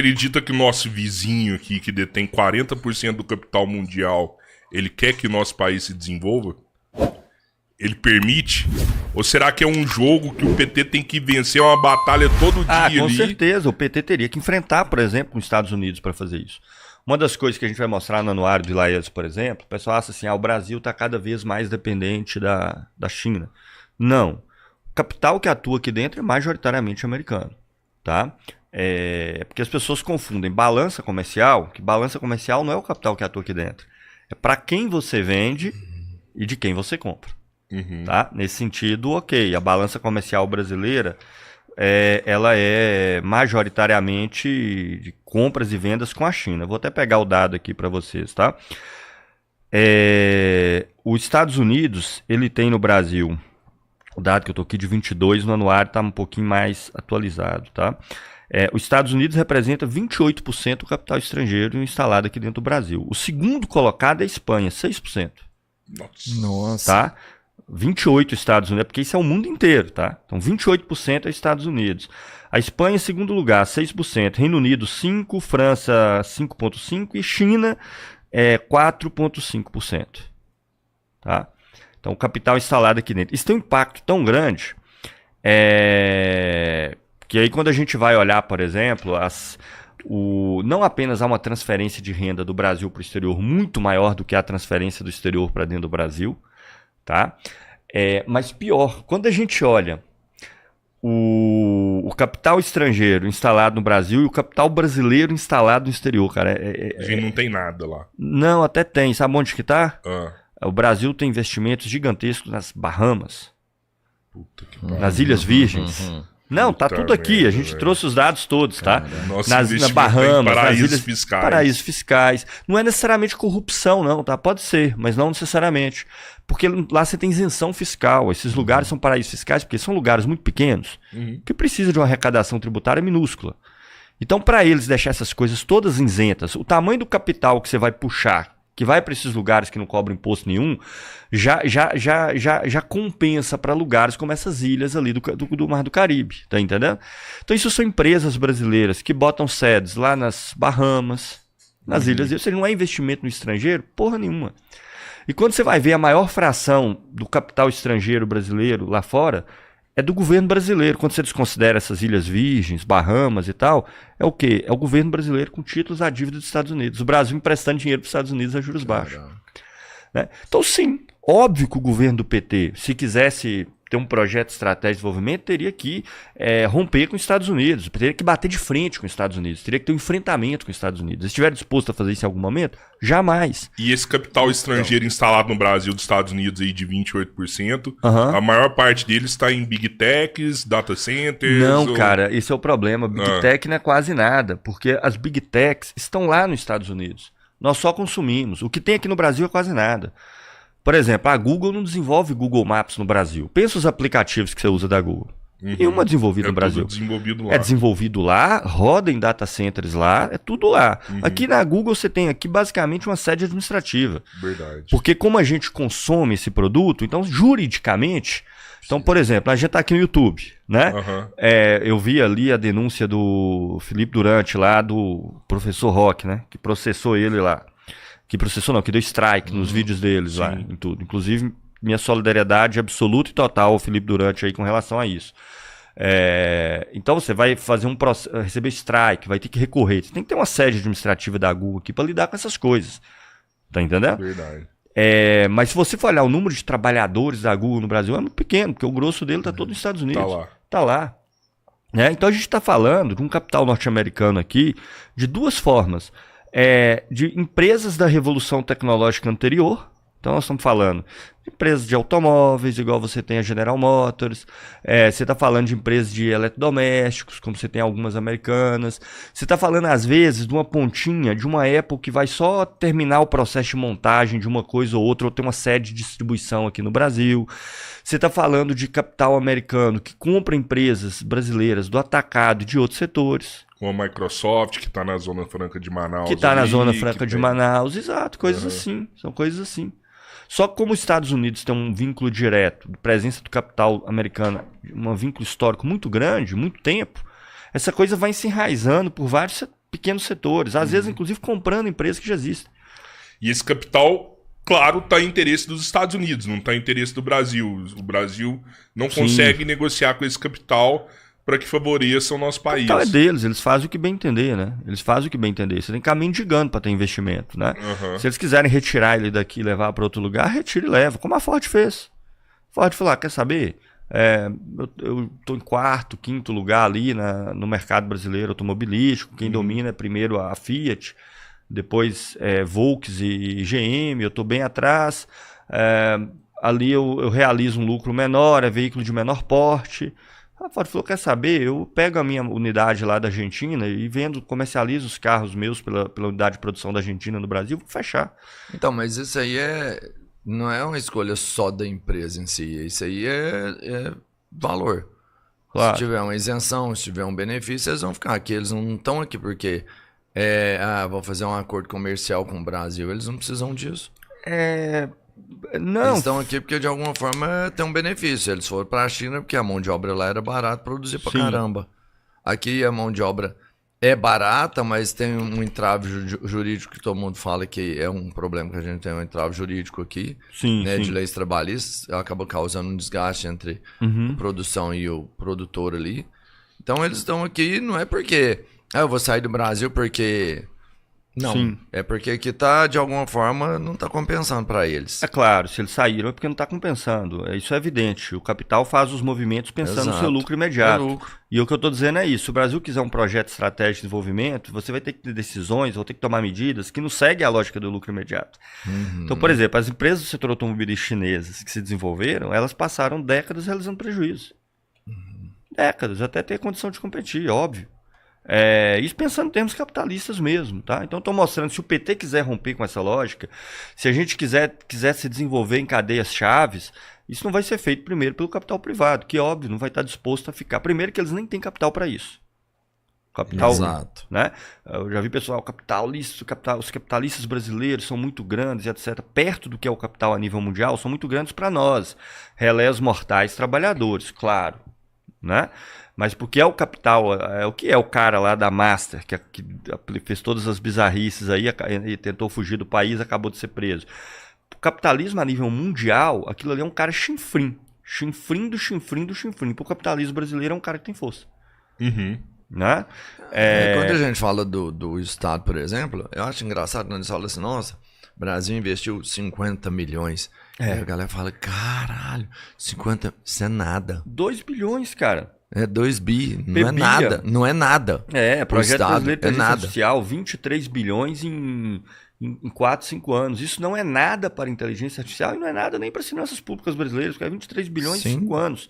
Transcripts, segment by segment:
acredita que o nosso vizinho aqui, que detém 40% do capital mundial, ele quer que o nosso país se desenvolva? Ele permite? Ou será que é um jogo que o PT tem que vencer uma batalha todo dia com ali? certeza. O PT teria que enfrentar, por exemplo, os Estados Unidos para fazer isso. Uma das coisas que a gente vai mostrar no anuário de Laes, por exemplo, o pessoal acha assim, o Brasil está cada vez mais dependente da China. Não. O capital que atua aqui dentro é majoritariamente americano. Tá? Porque as pessoas confundem balança comercial, que balança comercial não é o capital que atua aqui dentro. É para quem você vende e de quem você compra. Tá? Nesse sentido, ok. A balança comercial brasileira ela é majoritariamente de compras e vendas com a China. Vou até pegar o dado aqui para vocês. Tá? Os Estados Unidos, ele tem no Brasil, o dado que eu estou aqui de 22, no anuário está um pouquinho mais atualizado. Tá? Os Estados Unidos representa 28% do capital estrangeiro instalado aqui dentro do Brasil. O segundo colocado é a Espanha, 6%. Nossa. Tá? 28 Estados Unidos, porque isso é o mundo inteiro, tá? Então 28% é Estados Unidos. A Espanha em segundo lugar, 6%. Reino Unido 5%, França 5,5% e China 4,5%. Tá? Então o capital instalado aqui dentro. Isso tem um impacto tão grande que aí quando a gente vai olhar, por exemplo, não apenas há uma transferência de renda do Brasil para o exterior muito maior do que a transferência do exterior para dentro do Brasil, tá? Mas pior, quando a gente olha o capital estrangeiro instalado no Brasil e o capital brasileiro instalado no exterior, cara. A gente não tem nada lá. Não, até tem. Sabe onde que tá? O Brasil tem investimentos gigantescos nas Bahamas, nas Ilhas Virgens. Não, tá tudo aqui. A gente trouxe os dados todos, tá? Na Bahamas, nas ilhas fiscais. Paraísos fiscais. Não é necessariamente corrupção, não, tá? Pode ser, mas não necessariamente. Porque lá você tem isenção fiscal. Esses lugares são paraísos fiscais porque são lugares muito pequenos que precisam de uma arrecadação tributária minúscula. Então, para eles deixar essas coisas todas isentas, o tamanho do capital que você vai puxar, que vai para esses lugares que não cobram imposto nenhum, já compensa para lugares como essas ilhas ali do Mar do Caribe, tá entendendo? Então isso são empresas brasileiras que botam sedes lá nas Bahamas, nas ilhas, ou seja, não é investimento no estrangeiro, porra nenhuma. E quando você vai ver a maior fração do capital estrangeiro brasileiro lá fora, é do governo brasileiro. Quando você desconsidera essas Ilhas Virgens, Bahamas e tal, é o quê? É o governo brasileiro com títulos à dívida dos Estados Unidos. O Brasil emprestando dinheiro para os Estados Unidos a juros baixos. Né? Então, sim, óbvio que o governo do PT, se quisesse ter um projeto estratégico de desenvolvimento, teria que romper com os Estados Unidos, teria que bater de frente com os Estados Unidos, teria que ter um enfrentamento com os Estados Unidos. Se estiver disposto a fazer isso em algum momento, jamais. E esse capital estrangeiro instalado no Brasil dos Estados Unidos aí de 28%, a maior parte deles está em Big Techs, data centers... Não, cara, esse é o problema. Big Tech não é quase nada, porque as Big Techs estão lá nos Estados Unidos. Nós só consumimos. O que tem aqui no Brasil é quase nada. Por exemplo, a Google não desenvolve Google Maps no Brasil. Pensa os aplicativos que você usa da Google. Nenhuma desenvolvida no Brasil. Desenvolvido lá. É desenvolvido lá, roda em data centers lá, é tudo lá. Aqui na Google você tem aqui basicamente uma sede administrativa. Verdade. Porque como a gente consome esse produto, então juridicamente... Então, por exemplo, a gente está aqui no YouTube, né? Eu vi ali a denúncia do Felipe Durante lá, do professor Roque, né? Que processou ele lá. Que processou não, que deu strike nos vídeos deles lá, em tudo. Inclusive, minha solidariedade absoluta e total ao Felipe Durante aí com relação a isso. Então você vai fazer receber strike, vai ter que recorrer. Você tem que ter uma sede administrativa da Google aqui para lidar com essas coisas. Tá entendendo? Verdade. Mas se você for olhar o número de trabalhadores da Google no Brasil, é muito pequeno, porque o grosso dele está todo nos Estados Unidos. Tá lá. Então a gente está falando de um capital norte-americano aqui de duas formas. De empresas da revolução tecnológica anterior. Então nós estamos falando de empresas de automóveis, igual você tem a General Motors. Você está falando de empresas de eletrodomésticos, como você tem algumas americanas. Você está falando, às vezes, de uma pontinha, de uma Apple que vai só terminar o processo de montagem de uma coisa ou outra, ou ter uma sede de distribuição aqui no Brasil. Você está falando de capital americano que compra empresas brasileiras do atacado e de outros setores. Como a Microsoft, que está na Zona Franca de Manaus. Que está na Zona Franca de Manaus, exato. Coisas assim. São coisas assim. Só que como os Estados Unidos têm um vínculo direto, presença do capital americano, um vínculo histórico muito grande, muito tempo, essa coisa vai se enraizando por vários pequenos setores, às vezes inclusive comprando empresas que já existem. E esse capital, claro, está em interesse dos Estados Unidos, não está em interesse do Brasil. O Brasil não consegue negociar com esse capital para que favoreça o nosso país. O capital é deles, eles fazem o que bem entender, né? Eles fazem o que bem entender. Você tem caminho de gigante para ter investimento, né? Se eles quiserem retirar ele daqui e levar para outro lugar, retira e leva, como a Ford fez. A Ford falou, quer saber? Eu estou em quarto, quinto lugar ali no mercado brasileiro automobilístico. Quem domina é primeiro a Fiat, depois Volks e GM, eu estou bem atrás. Ali eu realizo um lucro menor, é veículo de menor porte. A Ford falou, quer saber? Eu pego a minha unidade lá da Argentina e comercializo os carros meus pela unidade de produção da Argentina no Brasil, vou fechar. Então, mas isso aí não é uma escolha só da empresa em si, isso aí é valor. Claro. Se tiver uma isenção, se tiver um benefício, eles vão ficar aqui. Eles não estão aqui porque vão fazer um acordo comercial com o Brasil. Eles não precisam disso. Não. Eles estão aqui porque de alguma forma tem um benefício. Eles foram para a China porque a mão de obra lá era barata, produzir pra caramba. Aqui a mão de obra é barata, mas tem um entrave jurídico que todo mundo fala que é um problema que a gente tem, um entrave jurídico aqui, de leis trabalhistas, acaba causando um desgaste entre a produção e o produtor ali. Então eles estão aqui, não é porque eu vou sair do Brasil porque... Não, é porque aqui tá, de alguma forma, não tá compensando para eles. É claro, se eles saíram é porque não tá compensando. Isso é evidente. O capital faz os movimentos pensando no seu lucro imediato. E o que eu tô dizendo é isso. Se o Brasil quiser um projeto estratégico de desenvolvimento, você vai ter que ter decisões, vai ter que tomar medidas que não seguem a lógica do lucro imediato. Então, por exemplo, as empresas do setor automobilístico chinesas que se desenvolveram, elas passaram décadas realizando prejuízo. Décadas, até ter condição de competir, óbvio. Isso pensando em termos capitalistas mesmo, tá? Então estou mostrando, se o PT quiser romper com essa lógica, se a gente quiser se desenvolver em cadeias chaves, isso não vai ser feito primeiro pelo capital privado, que óbvio não vai estar disposto a ficar. Primeiro que eles nem têm capital para isso. Capital, exato. Né? Eu já vi pessoal, os capitalistas brasileiros são muito grandes, etc. Perto do que é o capital a nível mundial, são muito grandes para nós, relés mortais trabalhadores, claro, né? Mas porque é o capital, o que é o cara lá da Master, que fez todas as bizarrices aí e tentou fugir do país, acabou de ser preso. O capitalismo a nível mundial, aquilo ali é um cara chinfrim. Chinfrim do chinfrim do chinfrim. Para o capitalismo brasileiro é um cara que tem força. Né? Quando a gente fala do Estado, por exemplo, eu acho engraçado quando eles falam assim, nossa, o Brasil investiu 50 milhões. Aí a galera fala, caralho, 50, isso é nada. 2 bilhões, cara. 2 bi, não é nada, não é nada. Projeto brasileiro de inteligência artificial, 23 bilhões em 4, 5 anos. Isso não é nada para a inteligência artificial e não é nada nem para as finanças públicas brasileiras, porque é 23 bilhões em 5 anos.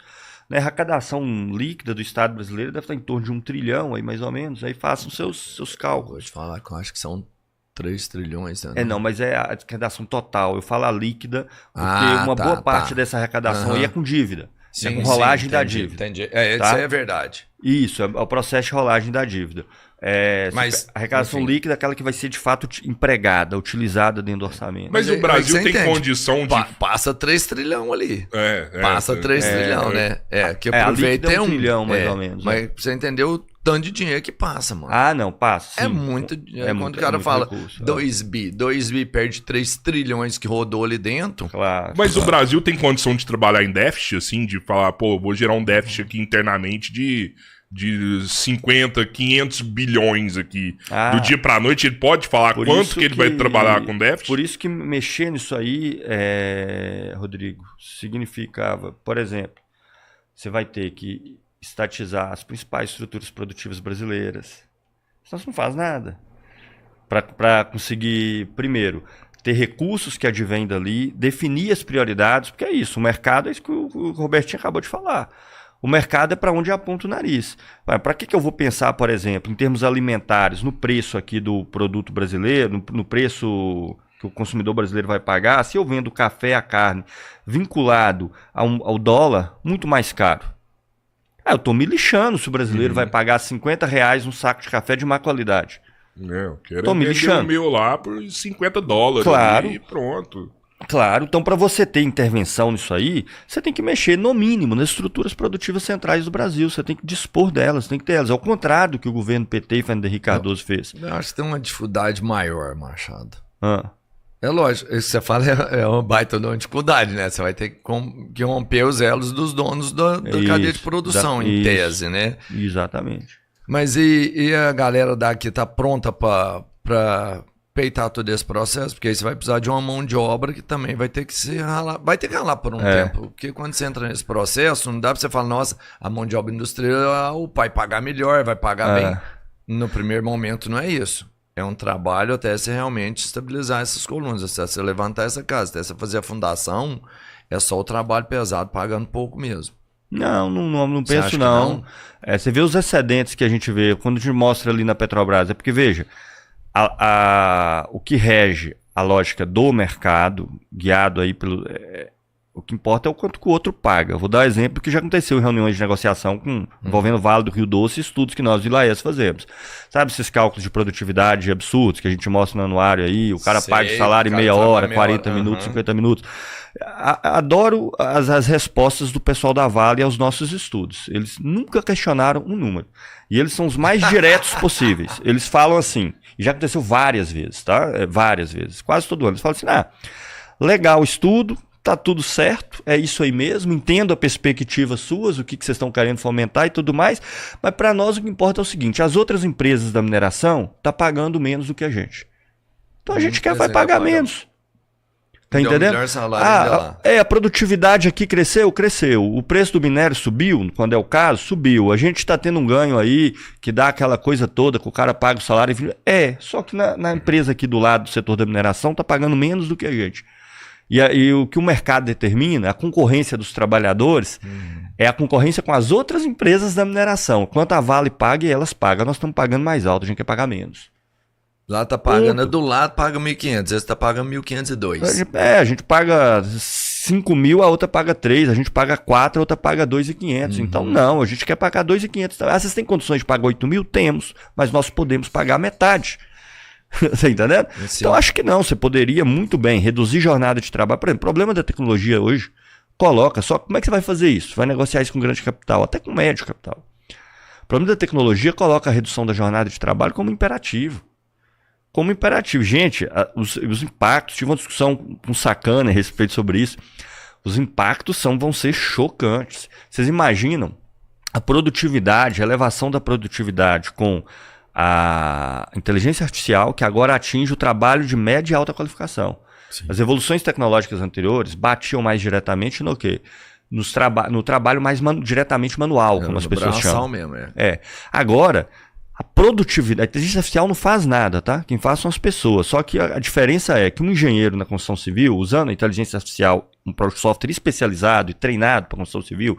A arrecadação líquida do Estado brasileiro deve estar em torno de 1 trilhão, aí, mais ou menos. Aí façam seus cálculos. Vou te falar que eu acho que são 3 trilhões. Né? Não, mas é a arrecadação total. Eu falo a líquida, porque uma boa parte dessa arrecadação aí é com dívida. Com rolagem da dívida. Entendi. Isso aí é verdade. Isso, é o processo de rolagem da dívida. Mas a arrecadação líquida é aquela que vai ser de fato empregada, utilizada dentro do orçamento. Mas o Brasil tem condição de... Passa 3 trilhão ali. Passa 3 trilhão, né? Que aproveita é 1 trilhão, mais ou menos. Mas você entendeu o tanto de dinheiro que passa, mano. Não, passa. Sim. É muito. Quando o cara fala recurso, 2 bi perde 3 trilhões que rodou ali dentro. Claro. Mas o Brasil tem condição de trabalhar em déficit, assim, de falar, vou gerar um déficit aqui internamente de 50, 500 bilhões aqui. Do dia pra noite, ele pode falar quanto que ele vai trabalhar com déficit? Por isso que mexer nisso aí, Rodrigo, significava, por exemplo, você vai ter que estatizar as principais estruturas produtivas brasileiras. Senão você não faz nada. Para conseguir, primeiro, ter recursos que advêm dali, definir as prioridades, porque é isso, o mercado é isso que o Robertinho acabou de falar. O mercado é para onde aponta o nariz. Para que eu vou pensar, por exemplo, em termos alimentares, no preço aqui do produto brasileiro, no preço que o consumidor brasileiro vai pagar, se eu vendo o café, a carne, vinculado ao dólar, muito mais caro. Eu estou me lixando se o brasileiro vai pagar R$50 um saco de café de má qualidade. Eu quero vender o meu lá por $50 claro. E pronto. Claro, então para você ter intervenção nisso aí, você tem que mexer no mínimo nas estruturas produtivas centrais do Brasil, você tem que dispor delas, tem que ter elas. Ao contrário do que o governo PT e Fernando Henrique Cardoso fez. Eu acho que tem uma dificuldade maior, Machado. Ah. É lógico, isso que você fala é uma baita de uma dificuldade, né? Você vai ter que romper os elos dos donos da cadeia de produção, em tese, né? Exatamente. Mas e a galera daqui tá pronta para peitar todo esse processo? Porque aí você vai precisar de uma mão de obra que também vai ter que se ralar, vai ter que ralar por um tempo. Porque quando você entra nesse processo, não dá para você falar, nossa, a mão de obra industrial, o pai pagar melhor, vai pagar bem. No primeiro momento não é isso. É um trabalho até você realmente estabilizar essas colunas, até você levantar essa casa, até você fazer a fundação, é só o trabalho pesado, pagando pouco mesmo. Não penso não. Você vê os excedentes que a gente vê, quando a gente mostra ali na Petrobras, é porque, veja, o que rege a lógica do mercado, guiado aí pelo... o que importa é o quanto que o outro paga. Eu vou dar um exemplo que já aconteceu em reuniões de negociação envolvendo o Vale do Rio Doce, estudos que nós de Laes fazemos. Sabe esses cálculos de produtividade absurdos que a gente mostra no anuário aí? O cara paga o salário em meia hora, 40 minutos, 50 minutos. Adoro as respostas do pessoal da Vale aos nossos estudos. Eles nunca questionaram um número. E eles são os mais diretos possíveis. Eles falam assim, e já aconteceu várias vezes, tá? Várias vezes, quase todo ano. Eles falam assim, legal o estudo, tá tudo certo, é isso aí mesmo, entendo a perspectiva suas, o que vocês estão querendo fomentar e tudo mais, mas para nós o que importa é o seguinte, as outras empresas da mineração tá pagando menos do que a gente. Então a gente vai pagar menos. Tá entendendo? A produtividade aqui cresceu. O preço do minério subiu, quando é o caso, subiu. A gente está tendo um ganho aí que dá aquela coisa toda que o cara paga o salário. Só que na empresa aqui do lado do setor da mineração tá pagando menos do que a gente. E o que o mercado determina, a concorrência dos trabalhadores, é a concorrência com as outras empresas da mineração. Quanto a Vale paga e elas pagam, nós estamos pagando mais alto, a gente quer pagar menos. Lá tá pagando, do lado paga 1.500, esse tá pagando 1.502. A gente paga 5 mil, a outra paga 3, a gente paga 4, a outra paga 2.500. Então não, a gente quer pagar 2.500. Vocês têm condições de pagar 8 mil? Temos, mas nós podemos pagar metade. Você entendendo? Então acho que não, você poderia muito bem reduzir jornada de trabalho. Por exemplo, o problema da tecnologia hoje, coloca só, como é que você vai fazer isso? Vai negociar isso com grande capital, até com médio capital. O problema da tecnologia coloca a redução da jornada de trabalho como imperativo. Como imperativo. Gente, os impactos, tive uma discussão com Sacana a respeito sobre isso, os impactos vão ser chocantes. Vocês imaginam a produtividade, a elevação da produtividade com a inteligência artificial, que agora atinge o trabalho de média e alta qualificação. Sim. As evoluções tecnológicas anteriores batiam mais diretamente no quê? No trabalho mais diretamente manual, como as pessoas chamam. Mesmo, Agora, a produtividade, a inteligência artificial não faz nada, tá? Quem faz são as pessoas. Só que a diferença é que um engenheiro na construção civil, usando a inteligência artificial, um software especializado e treinado para construção civil,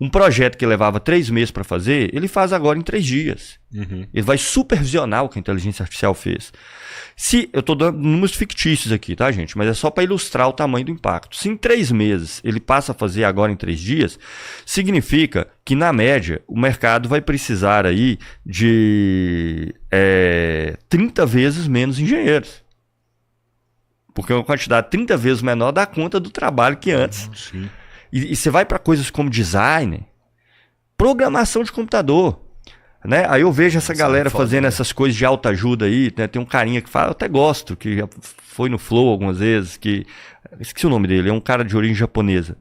um projeto que levava 3 meses para fazer, ele faz agora em 3 dias. Ele vai supervisionar o que a inteligência artificial fez. Eu estou dando números fictícios aqui, tá, gente? Mas é só para ilustrar o tamanho do impacto. Se em 3 meses ele passa a fazer agora em 3 dias, significa que, na média, o mercado vai precisar aí de 30 vezes menos engenheiros. Porque uma quantidade 30 vezes menor dá conta do trabalho que antes. E você vai para coisas como design, programação de computador. Né? Aí eu vejo essa galera fazendo essas coisas de autoajuda aí, né? Tem um carinha que fala, eu até gosto, que já foi no Flow algumas vezes, esqueci o nome dele, é um cara de origem japonesa.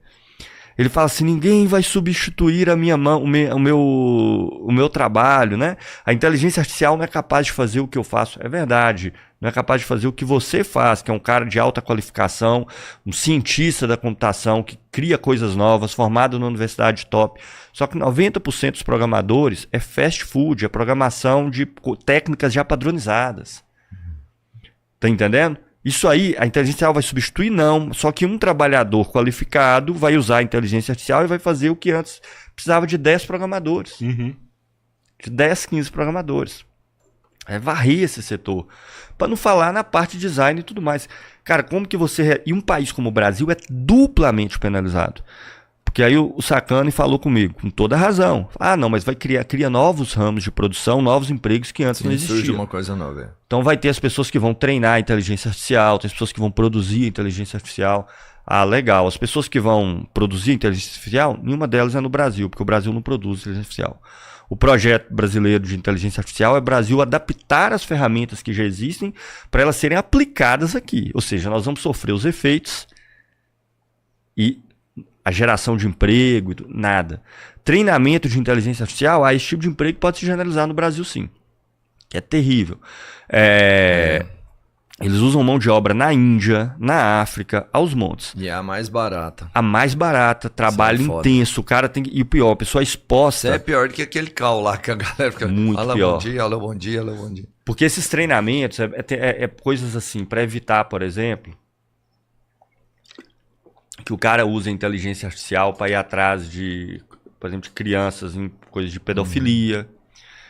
Ele fala assim, ninguém vai substituir a minha mão, o meu trabalho, né? A inteligência artificial não é capaz de fazer o que eu faço. É verdade, não é capaz de fazer o que você faz, que é um cara de alta qualificação, um cientista da computação, que cria coisas novas, formado na universidade top. Só que 90% dos programadores é fast food, é programação de técnicas já padronizadas. Tá entendendo? Isso aí, a inteligência artificial vai substituir? Não. Só que um trabalhador qualificado vai usar a inteligência artificial e vai fazer o que antes precisava de 10 programadores. De 10, 15 programadores. Varrer esse setor. Para não falar na parte de design e tudo mais. Cara, como que você... E um país como o Brasil é duplamente penalizado. Porque aí o Sacani falou comigo, com toda razão. Ah, não, mas vai cria novos ramos de produção, novos empregos que antes não existiam. Surge uma coisa nova. Então vai ter as pessoas que vão treinar a inteligência artificial, tem as pessoas que vão produzir a inteligência artificial. Ah, legal. As pessoas que vão produzir inteligência artificial, nenhuma delas é no Brasil, porque o Brasil não produz inteligência artificial. O projeto brasileiro de inteligência artificial é o Brasil adaptar as ferramentas que já existem para elas serem aplicadas aqui. Ou seja, nós vamos sofrer os efeitos e a geração de emprego, nada. Treinamento de inteligência artificial, esse tipo de emprego pode se generalizar no Brasil sim. Que é terrível. Eles usam mão de obra na Índia, na África, aos montes. E é a mais barata. A mais barata, trabalho intenso. O cara tem que... E o pior, a pessoa exposta... Isso é pior do que aquele cal lá que a galera fica... Muito pior. Bom dia, alô, bom dia, alô, bom dia. Porque esses treinamentos é coisas assim, para evitar, por exemplo, que o cara use a inteligência artificial para ir atrás de, por exemplo, de crianças em coisas de pedofilia.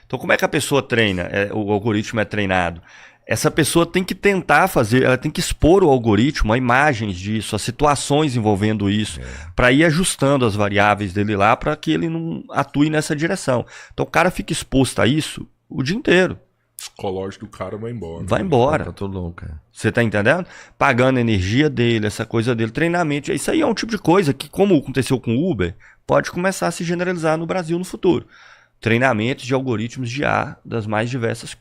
Então, como é que a pessoa treina? O algoritmo é treinado. Essa pessoa tem que tentar fazer, ela tem que expor o algoritmo a imagens disso, a situações envolvendo isso, para ir ajustando as variáveis dele lá para que ele não atue nessa direção. Então o cara fica exposto a isso o dia inteiro. O psicológico do cara vai embora. Vai embora. Tá tudo louco, cara. Você tá entendendo? Pagando a energia dele, essa coisa dele, treinamento. Isso aí é um tipo de coisa que, como aconteceu com o Uber, pode começar a se generalizar no Brasil no futuro. Treinamentos de algoritmos de IA das mais diversas...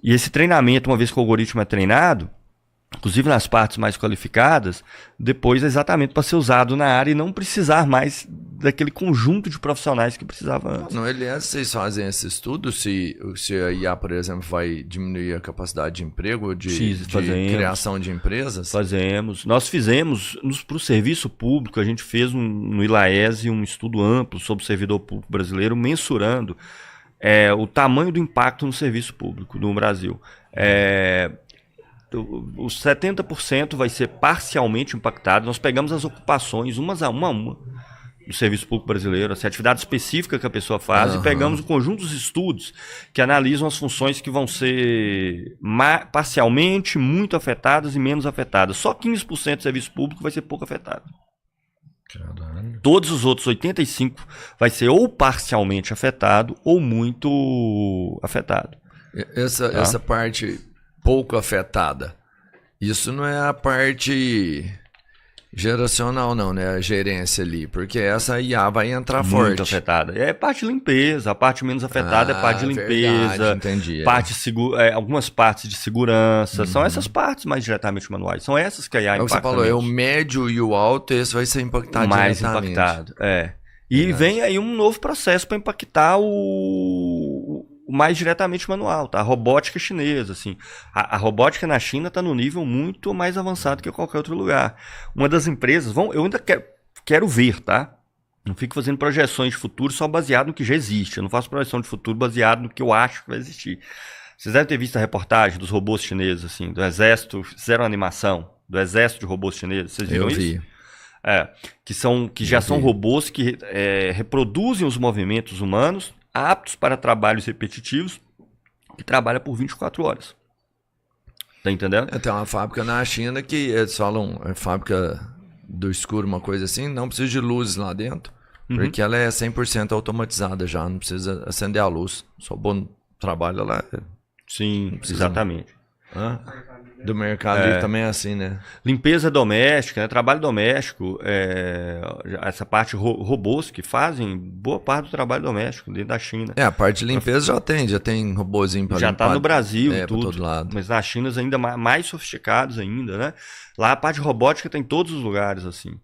E esse treinamento, uma vez que o algoritmo é treinado, inclusive nas partes mais qualificadas, depois é exatamente para ser usado na área e não precisar mais daquele conjunto de profissionais que precisava antes. Não, aliás, vocês fazem esse estudo se a IA, por exemplo, vai diminuir a capacidade de emprego, de criação de empresas? Fazemos. Nós fizemos, para o serviço público, a gente fez no ILAESE um estudo amplo sobre o servidor público brasileiro, mensurando o tamanho do impacto no serviço público no Brasil. Os 70% vai ser parcialmente impactado. Nós pegamos as ocupações, uma a uma, do serviço público brasileiro, essa atividade específica que a pessoa faz, e pegamos o conjunto dos estudos que analisam as funções que vão ser parcialmente muito afetadas e menos afetadas. Só 15% do serviço público vai ser pouco afetado. Caralho. Todos os outros 85% vai ser ou parcialmente afetado ou muito afetado. Essa parte pouco afetada, isso não é a parte geracional não, né? A gerência ali, porque essa IA vai entrar forte. Muito afetada. É parte de limpeza, a parte menos afetada é parte de limpeza, verdade, entendi, algumas partes de segurança, são essas partes mais diretamente manuais, são essas que a IA impacta. Você falou, o médio e o alto, esse vai ser impactado mais diretamente. impactado, E vem aí um novo processo para impactar o mais diretamente manual, tá? A robótica chinesa, assim. A robótica na China está no nível muito mais avançado que qualquer outro lugar. Uma das empresas, eu ainda quero ver, tá? Não fico fazendo projeções de futuro só baseado no que já existe. Eu não faço projeção de futuro baseado no que eu acho que vai existir. Vocês devem ter visto a reportagem dos robôs chineses, assim, do exército, fizeram animação do exército de robôs chineses. Vocês viram isso? Vi. Que já são robôs que reproduzem os movimentos humanos, aptos para trabalhos repetitivos, que trabalha por 24 horas. Tá entendendo? Tem uma fábrica na China que eles falam, fábrica do escuro, uma coisa assim, não precisa de luzes lá dentro, porque ela é 100% automatizada já, não precisa acender a luz. Só bom trabalho lá. Sim, exatamente. Do mercado ali também é assim, né? Limpeza doméstica, né? Trabalho doméstico, essa parte robôs que fazem boa parte do trabalho doméstico dentro da China. A parte de limpeza já tem robôzinho para limpar. Já está no Brasil e tudo, todo lado. Mas na China ainda mais sofisticados ainda, né? Lá a parte de robótica tem em todos os lugares, assim.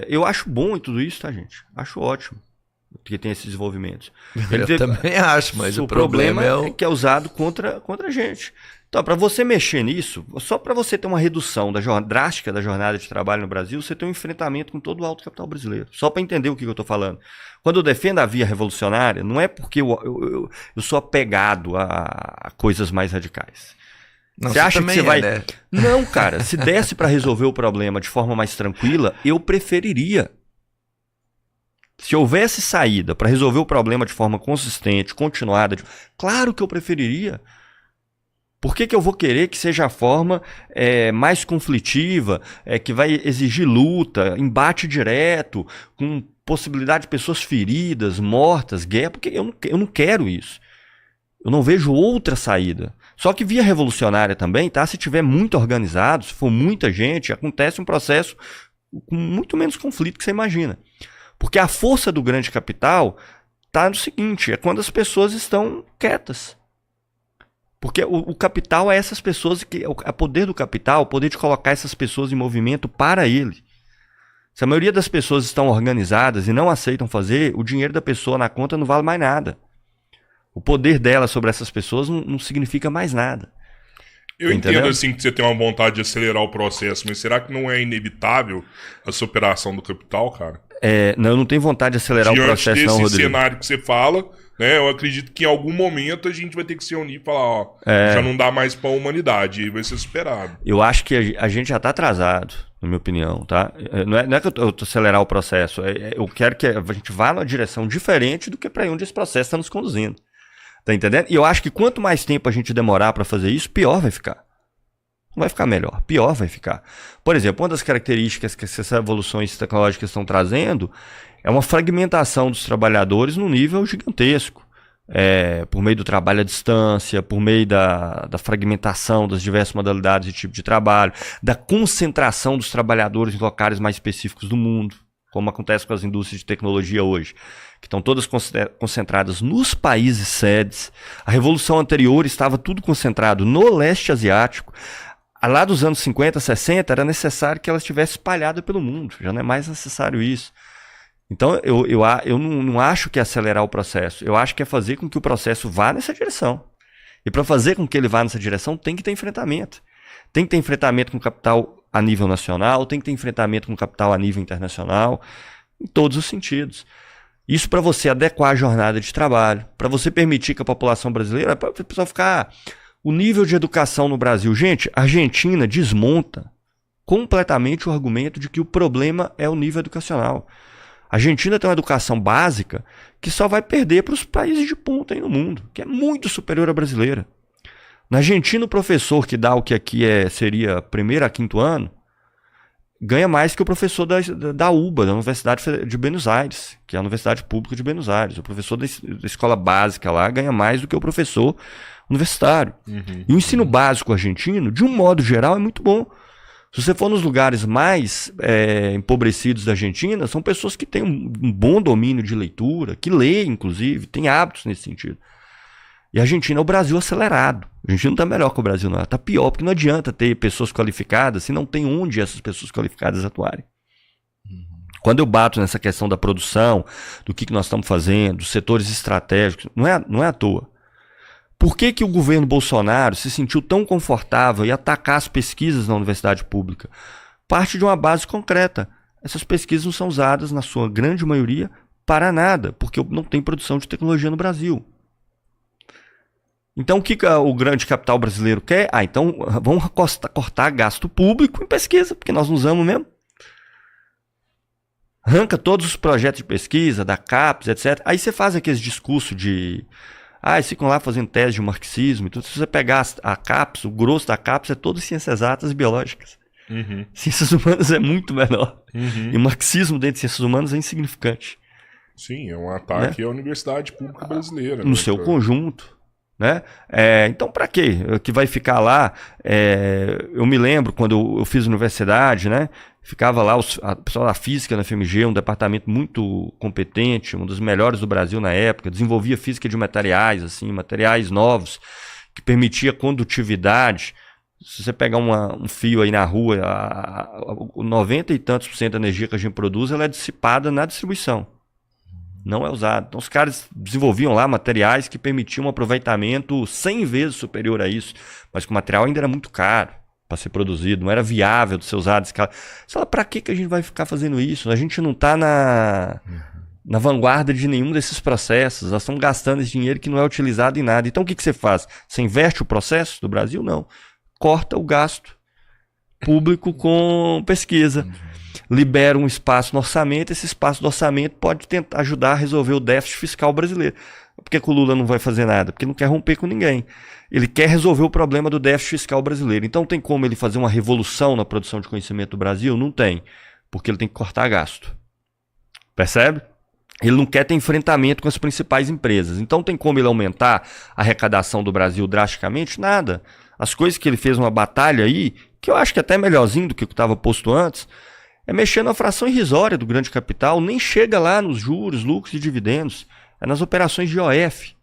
Eu acho bom em tudo isso, tá, gente? Acho ótimo que tem esses desenvolvimentos. Eu também acho, mas o problema é que é usado contra a gente. Então, para você mexer nisso, só para você ter uma redução drástica da jornada de trabalho no Brasil, você tem um enfrentamento com todo o alto capital brasileiro. Só para entender o que eu estou falando. Quando eu defendo a via revolucionária, não é porque eu sou apegado a coisas mais radicais. Não, você acha que você vai... né? Não, cara. Se desse para resolver o problema de forma mais tranquila, eu preferiria. Se houvesse saída para resolver o problema de forma consistente, continuada, claro que eu preferiria. Por que eu vou querer que seja a forma mais conflitiva, que vai exigir luta, embate direto, com possibilidade de pessoas feridas, mortas, guerra? Porque eu não quero isso. Eu não vejo outra saída. Só que via revolucionária também, tá? Se tiver muito organizado, se for muita gente, acontece um processo com muito menos conflito que você imagina. Porque a força do grande capital está no seguinte, é quando as pessoas estão quietas. Porque o capital é essas pessoas, o poder do capital, o poder de colocar essas pessoas em movimento para ele. Se a maioria das pessoas estão organizadas e não aceitam fazer, o dinheiro da pessoa na conta não vale mais nada. O poder dela sobre essas pessoas não significa mais nada. Eu entendo assim que você tem uma vontade de acelerar o processo, mas será que não é inevitável a superação do capital, cara? Não, eu não tenho vontade de acelerar o processo, não, Rodrigo. Diante desse cenário que você fala, né, eu acredito que em algum momento a gente vai ter que se unir e falar, já não dá mais para a humanidade, e vai ser superado. Eu acho que a gente já está atrasado, na minha opinião, tá? Não é que eu tô acelerar o processo, eu quero que a gente vá numa direção diferente do que para onde esse processo está nos conduzindo. Tá entendendo? E eu acho que quanto mais tempo a gente demorar para fazer isso, pior vai ficar. Não vai ficar melhor, pior vai ficar. Por exemplo, uma das características que essas evoluções tecnológicas estão trazendo é uma fragmentação dos trabalhadores num nível gigantesco. Por meio do trabalho à distância, por meio da fragmentação das diversas modalidades de tipo de trabalho, da concentração dos trabalhadores em locais mais específicos do mundo, como acontece com as indústrias de tecnologia hoje, que estão todas concentradas nos países sedes. A revolução anterior estava tudo concentrado no leste asiático. Lá dos anos 50, 60, era necessário que ela estivesse espalhada pelo mundo. Já não é mais necessário isso. Então, eu não acho que é acelerar o processo. Eu acho que é fazer com que o processo vá nessa direção. E para fazer com que ele vá nessa direção, tem que ter enfrentamento. Tem que ter enfrentamento com o capital a nível nacional, tem que ter enfrentamento com o capital a nível internacional, em todos os sentidos. Isso para você adequar a jornada de trabalho, para você permitir que a população brasileira, para o pessoal ficar... O nível de educação no Brasil, gente, a Argentina desmonta completamente o argumento de que o problema é o nível educacional. A Argentina tem uma educação básica que só vai perder para os países de ponta aí no mundo, que é muito superior à brasileira. Na Argentina, o professor que dá o que aqui seria primeiro a quinto ano, ganha mais que o professor da UBA, da Universidade de Buenos Aires, que é a Universidade Pública de Buenos Aires. O professor da escola básica lá ganha mais do que o professor universitário. E o ensino básico argentino, de um modo geral, é muito bom. Se você for nos lugares mais empobrecidos da Argentina, são pessoas que têm um bom domínio de leitura, que lêem, inclusive, têm hábitos nesse sentido. E a Argentina é o Brasil acelerado. A Argentina não está melhor que o Brasil, não. Está pior, porque não adianta ter pessoas qualificadas se não tem onde essas pessoas qualificadas atuarem. Quando eu bato nessa questão da produção, do que nós estamos fazendo, dos setores estratégicos, não é à toa. Por que o governo Bolsonaro se sentiu tão confortável em atacar as pesquisas na universidade pública? Parte de uma base concreta. Essas pesquisas não são usadas, na sua grande maioria, para nada, porque não tem produção de tecnologia no Brasil. Então, o que o grande capital brasileiro quer? Então, vamos cortar gasto público em pesquisa, porque nós não usamos mesmo. Arranca todos os projetos de pesquisa, da CAPES, etc. Aí você faz aqueles discursos de... eles ficam lá fazendo tese de marxismo e tudo. Se você pegar a CAPES, o grosso da CAPES é todo ciências exatas e biológicas. Ciências humanas é muito menor. E marxismo dentro de ciências humanas é insignificante. Sim, é um ataque à universidade pública brasileira. No seu conjunto. Né? Então, para quê? Que vai ficar lá? Eu me lembro quando eu fiz universidade, né? Ficava lá a pessoal da física na FMG, um departamento muito competente, um dos melhores do Brasil na época, desenvolvia física de materiais, assim, materiais novos, que permitia condutividade. Se você pegar um fio aí na rua, 90 e tantos % da energia que a gente produz, ela é dissipada na distribuição. Não é usado. Então os caras desenvolviam lá materiais que permitiam um aproveitamento 100 vezes superior a isso, mas que o material ainda era muito caro para ser produzido, não era viável de ser usado. Você fala, para que a gente vai ficar fazendo isso? A gente não está na vanguarda de nenhum desses processos, nós estamos gastando esse dinheiro que não é utilizado em nada. Então o que você faz? Você investe o processo do Brasil? Não. Corta o gasto público com pesquisa. Libera um espaço no orçamento, esse espaço do orçamento pode tentar ajudar a resolver o déficit fiscal brasileiro. Por que o Lula não vai fazer nada? Porque não quer romper com ninguém. Ele quer resolver o problema do déficit fiscal brasileiro. Então tem como ele fazer uma revolução na produção de conhecimento do Brasil? Não tem. Porque ele tem que cortar gasto. Percebe? Ele não quer ter enfrentamento com as principais empresas. Então tem como ele aumentar a arrecadação do Brasil drasticamente? Nada. As coisas que ele fez uma batalha aí, que eu acho que é até melhorzinho do que estava posto antes, é mexer na fração irrisória do grande capital, nem chega lá nos juros, lucros e dividendos, é nas operações de IOF.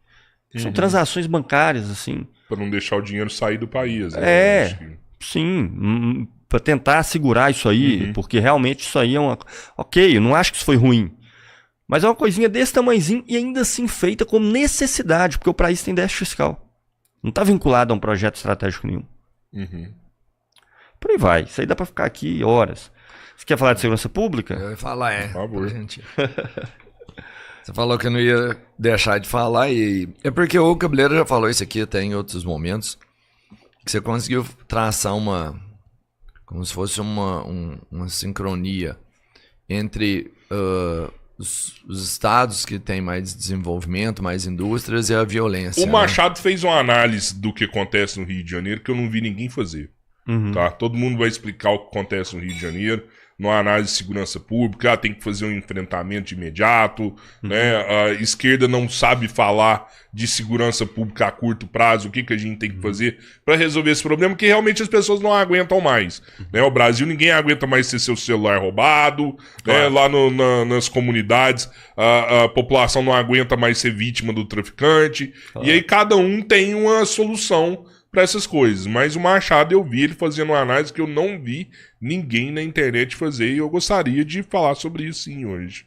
São transações bancárias, assim. Para não deixar o dinheiro sair do país. Né? Sim, para tentar segurar isso aí, porque realmente isso aí é uma... Ok, eu não acho que isso foi ruim, mas é uma coisinha desse tamanhozinho e ainda assim feita com necessidade, porque o país tem déficit fiscal. Não está vinculado a um projeto estratégico nenhum. Por aí vai. Isso aí dá para ficar aqui horas. Você quer falar de segurança pública? Eu ia falar, Por favor. Gente. Você falou que eu não ia deixar de falar e... É porque o Cabeleiro já falou isso aqui até em outros momentos, que você conseguiu traçar como se fosse uma sincronia entre os estados que têm mais desenvolvimento, mais indústrias e a violência. O Machado fez uma análise do que acontece no Rio de Janeiro que eu não vi ninguém fazer. Tá? Todo mundo vai explicar o que acontece no Rio de Janeiro, numa análise de segurança pública, tem que fazer um enfrentamento imediato, né? A esquerda não sabe falar de segurança pública a curto prazo, o que a gente tem que fazer para resolver esse problema, que realmente as pessoas não aguentam mais. Né? O Brasil, ninguém aguenta mais ter seu celular roubado, né? Lá nas comunidades, a população não aguenta mais ser vítima do traficante, e aí cada um tem uma solução para essas coisas, mas o Machado eu vi ele fazendo uma análise que eu não vi ninguém na internet fazer e eu gostaria de falar sobre isso sim hoje.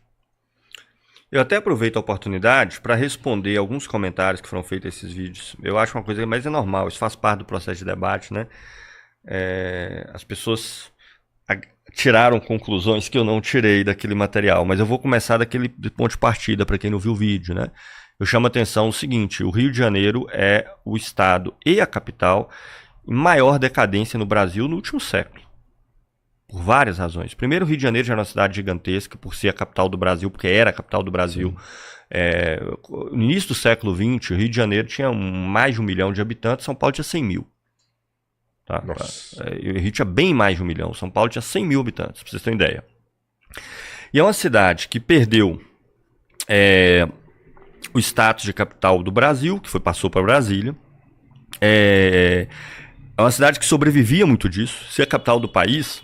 Eu até aproveito a oportunidade para responder alguns comentários que foram feitos nesses vídeos. Eu acho uma coisa, mas é normal, isso faz parte do processo de debate, né? As pessoas tiraram conclusões que eu não tirei daquele material, mas eu vou começar daquele ponto de partida para quem não viu o vídeo, né? Eu chamo a atenção o seguinte, o Rio de Janeiro é o estado e a capital em maior decadência no Brasil no último século. Por várias razões. Primeiro, o Rio de Janeiro já era uma cidade gigantesca por ser a capital do Brasil, porque era a capital do Brasil. No início do século XX, o Rio de Janeiro tinha mais de 1 milhão de habitantes, São Paulo tinha 100 mil. Tá? O Rio tinha bem mais de 1 milhão, São Paulo tinha 100 mil habitantes, para vocês terem ideia. E é uma cidade que perdeu... o status de capital do Brasil, que passou para Brasília. É uma cidade que sobrevivia muito disso. Ser a capital do país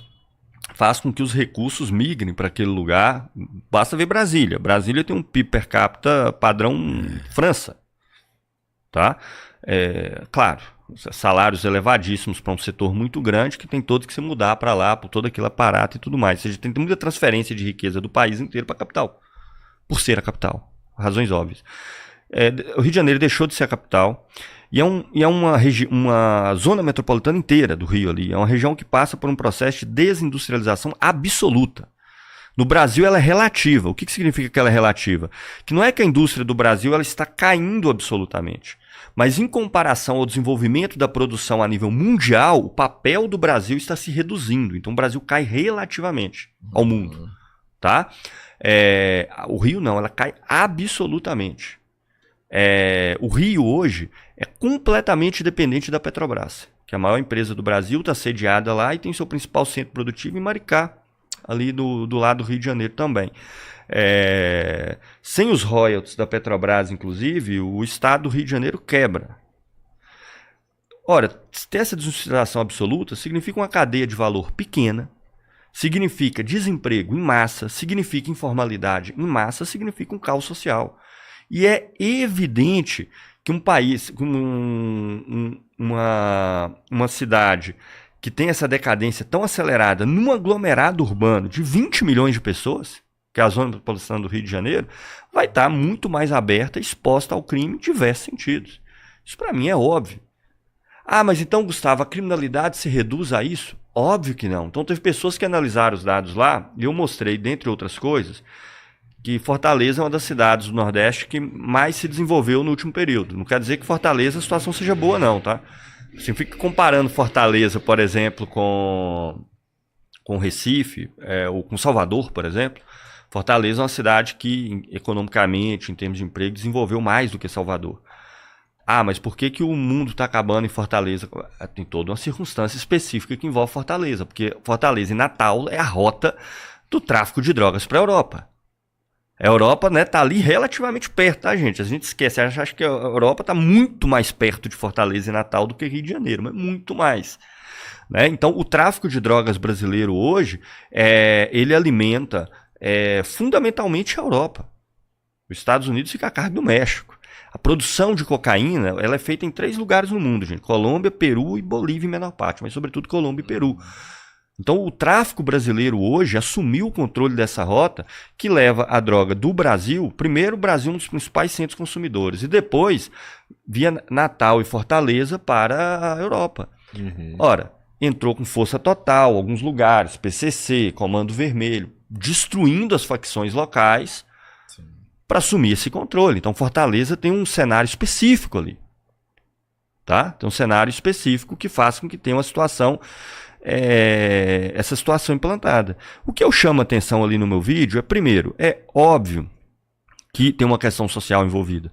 faz com que os recursos migrem para aquele lugar. Basta ver Brasília. Brasília tem um PIB per capita padrão França. Tá? Claro, salários elevadíssimos para um setor muito grande que tem todos que se mudar para lá, por todo aquele aparato e tudo mais. Ou seja, tem muita transferência de riqueza do país inteiro para a capital, por ser a capital. Razões óbvias. O Rio de Janeiro deixou de ser a capital e é uma zona metropolitana inteira do Rio ali. É uma região que passa por um processo de desindustrialização absoluta. No Brasil ela é relativa. O que significa que ela é relativa? Que não é que a indústria do Brasil ela está caindo absolutamente. Mas em comparação ao desenvolvimento da produção a nível mundial, o papel do Brasil está se reduzindo. Então o Brasil cai relativamente ao mundo. Tá? O Rio não, ela cai absolutamente. O Rio hoje é completamente dependente da Petrobras, que é a maior empresa do Brasil, está sediada lá e tem seu principal centro produtivo em Maricá, ali do lado do Rio de Janeiro também. Sem os royalties da Petrobras, inclusive, o estado do Rio de Janeiro quebra. Ora, ter essa desindustrialização absoluta significa uma cadeia de valor pequena, significa desemprego em massa, significa informalidade em massa, significa um caos social. E é evidente que um país, uma cidade que tem essa decadência tão acelerada num aglomerado urbano de 20 milhões de pessoas, que é a zona metropolitana do Rio de Janeiro, vai estar muito mais aberta, exposta ao crime em diversos sentidos. Isso para mim é óbvio. Mas então, Gustavo, a criminalidade se reduz a isso? Óbvio que não. Então teve pessoas que analisaram os dados lá, e eu mostrei, dentre outras coisas, que Fortaleza é uma das cidades do Nordeste que mais se desenvolveu no último período. Não quer dizer que Fortaleza a situação seja boa não, tá? Assim, fica comparando Fortaleza, por exemplo, com Recife, ou com Salvador, por exemplo. Fortaleza é uma cidade que, economicamente, em termos de emprego, desenvolveu mais do que Salvador. Ah, mas por que o mundo está acabando em Fortaleza? Tem toda uma circunstância específica que envolve Fortaleza, porque Fortaleza e Natal é a rota do tráfico de drogas para a Europa. A Europa, né, tá ali relativamente perto, tá, gente? A gente esquece, acha que a Europa tá muito mais perto de Fortaleza e Natal do que Rio de Janeiro, mas muito mais. Né? Então, o tráfico de drogas brasileiro hoje, ele alimenta fundamentalmente a Europa. Os Estados Unidos fica a cargo do México. A produção de cocaína, ela é feita em 3 lugares no mundo, gente. Colômbia, Peru e Bolívia em menor parte, mas sobretudo Colômbia e Peru. Então o tráfico brasileiro hoje assumiu o controle dessa rota que leva a droga do Brasil, primeiro o Brasil um dos principais centros consumidores, e depois via Natal e Fortaleza para a Europa. Ora, entrou com força total, alguns lugares, PCC, Comando Vermelho, destruindo as facções locais para assumir esse controle. Então Fortaleza tem um cenário específico ali. Tá? Tem um cenário específico que faz com que tenha uma situação, essa situação implantada. O que eu chamo a atenção ali no meu vídeo é, primeiro, é óbvio que tem uma questão social envolvida.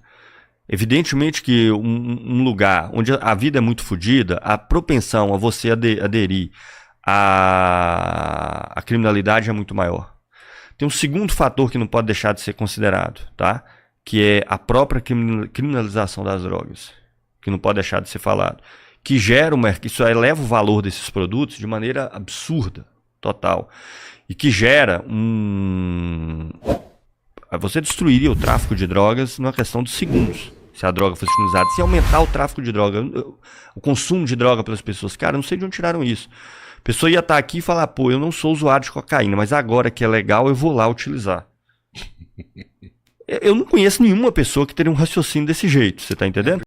Evidentemente que um lugar onde a vida é muito fodida, a propensão a você aderir à criminalidade é muito maior. Tem um segundo fator que não pode deixar de ser considerado, tá? Que é a própria criminalização das drogas, que não pode deixar de ser falado. Que gera isso eleva o valor desses produtos de maneira absurda, total. E que gera Você destruiria o tráfico de drogas numa questão de segundos, se a droga fosse criminalizada. Se aumentar o tráfico de droga, o consumo de droga pelas pessoas. Cara, eu não sei de onde tiraram isso. A pessoa ia estar aqui e falar, pô, eu não sou usuário de cocaína, mas agora que é legal, eu vou lá utilizar. Eu não conheço nenhuma pessoa que teria um raciocínio desse jeito, você tá entendendo?